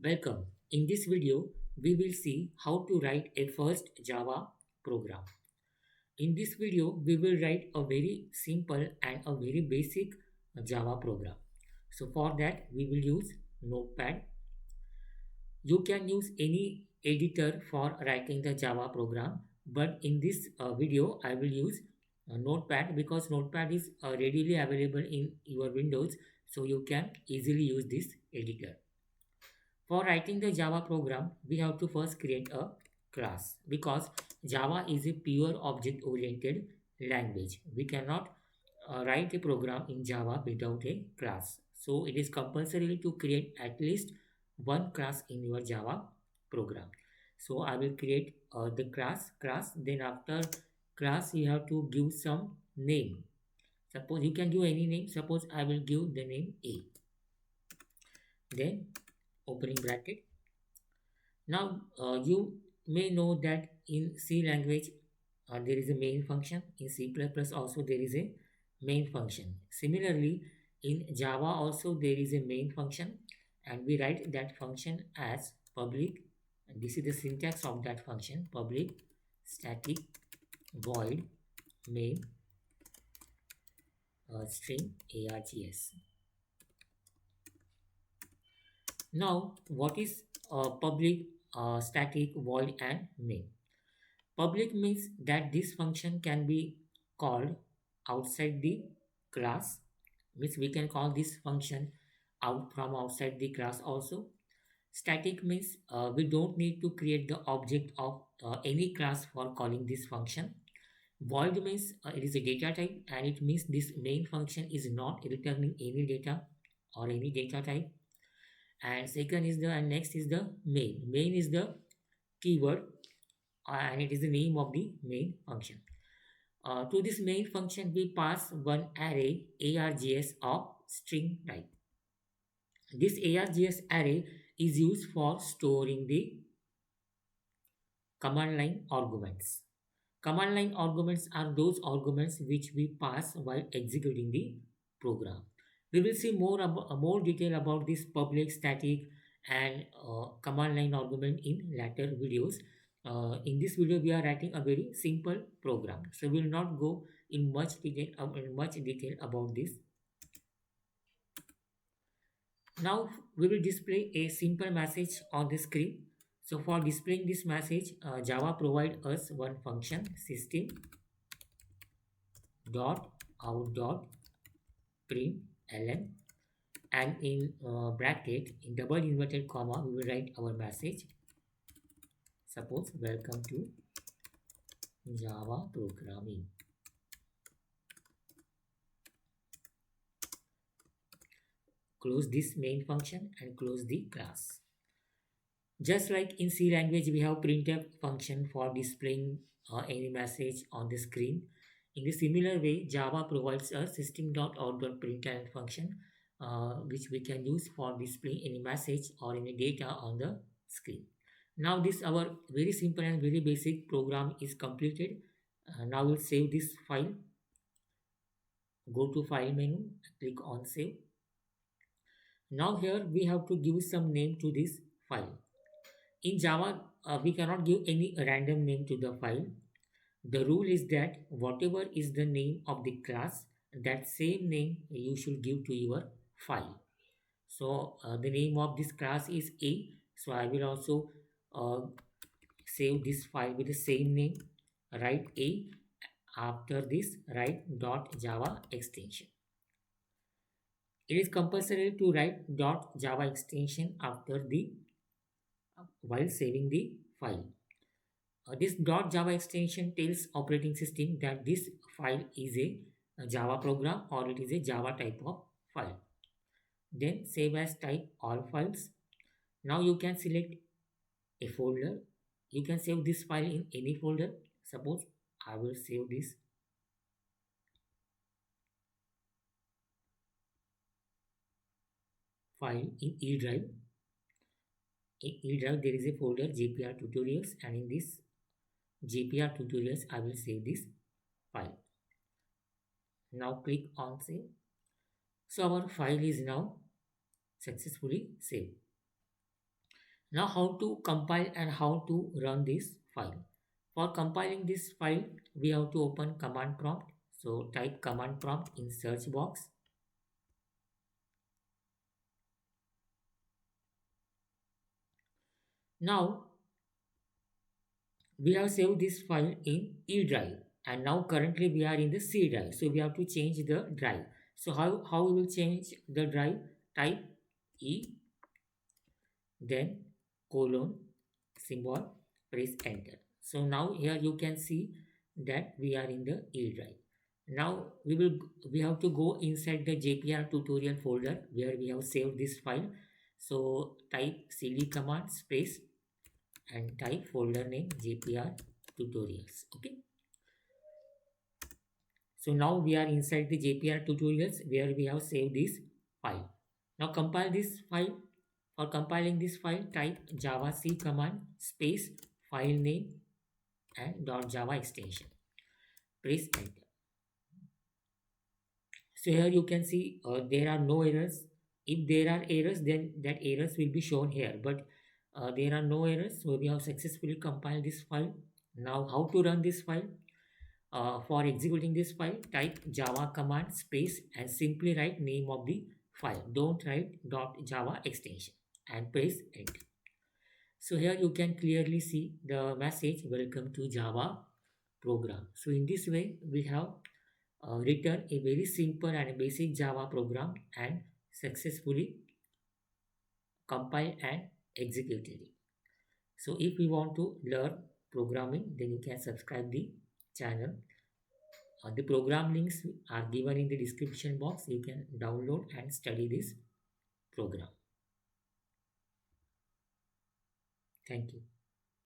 Welcome. In this video, we will see how to write a first Java program. In this video, we will write a very simple and a very basic Java program. So for that, we will use Notepad. You can use any editor for writing the Java program, but in this video, I will use Notepad because Notepad is readily available in your Windows, so you can easily use this editor. For writing the Java program, we have to first create a class because Java is a pure object-oriented language. We cannot write a program in Java without a class. So it is compulsory to create at least one class in your Java program. So I will create the class. Then after class, you have to give some name. Suppose you can give any name. Suppose I will give the name A. Then opening bracket. Now, you may know that in C language there is a main function. In C++ also there is a main function. Similarly, in Java also there is a main function and we write that function as public. And this is the syntax of that function: public static void main string args. Now, what is public static void and main? Public means that this function can be called outside the class, means we can call this function out from outside the class also. Static means we don't need to create the object of any class for calling this function. Void means it is a data type and it means this main function is not returning any data or any data type. And second is the and next is the main. Main is the keyword and it is the name of the main function. To this main function, we pass one array args of string type. This args array is used for storing the command line arguments. Command line arguments are those arguments which we pass while executing the program. We will see more detail about this public, static, and command line argument in later videos. In this video, we are writing a very simple program, so we will not go in much detail about this. Now we will display a simple message on the screen. So for displaying this message, Java provide us one function system dot out dot println, and in bracket in double inverted comma we will write our message. Suppose welcome to Java programming. Close this main function and close the class. Just like in C language, we have printf function for displaying any message on the screen. In a similar way, Java provides a system.out.println function which we can use for displaying any message or any data on the screen. Now this our very simple and very basic program is completed. Now we'll save this file. Go to file menu, click on save. Now here we have to give some name to this file. In Java, we cannot give any random name to the file. The rule is that whatever is the name of the class, that same name you should give to your file. So the name of this class is A. So I will also save this file with the same name. Write A. After this, write .java extension. It is compulsory to write .java extension after the while saving the file. This .java extension tells operating system that this file is a Java program or it is a Java type of file. Then save as type all files. Now you can select a folder. You can save this file in any folder. Suppose I will save this file in E drive. In E drive there is a folder JPR tutorials, and in this JPR tutorials I will save this file. Now click on save. So our file is now successfully saved. Now how to compile and how to run this file. For compiling this file, we have to open command prompt. So type command prompt in search box. Now we have saved this file in E drive, and now currently we are in the C drive. So we have to change the drive. So how we will change the drive? Type E, then colon symbol, press enter. So now here you can see that we are in the E drive. Now we have to go inside the JPR tutorial folder where we have saved this file. So type cd command space and type folder name JPR tutorials. Okay. So now we are inside the JPR tutorials where we have saved this file. Now compile this file. For compiling this file, type javac command space file name and .java extension. Press enter. So here you can see there are no errors. If there are errors, then that errors will be shown here. But there are no errors, so we have successfully compiled this file. Now how to run this file? For executing this file, type java command space and simply write name of the file. Don't write .java extension and press enter. So here you can clearly see the message welcome to Java program. So in this way we have written a very simple and basic Java program and successfully compiled and executed it. So if you want to learn programming, then you can subscribe the channel. The program links are given in the description box. You can download and study this program. Thank you.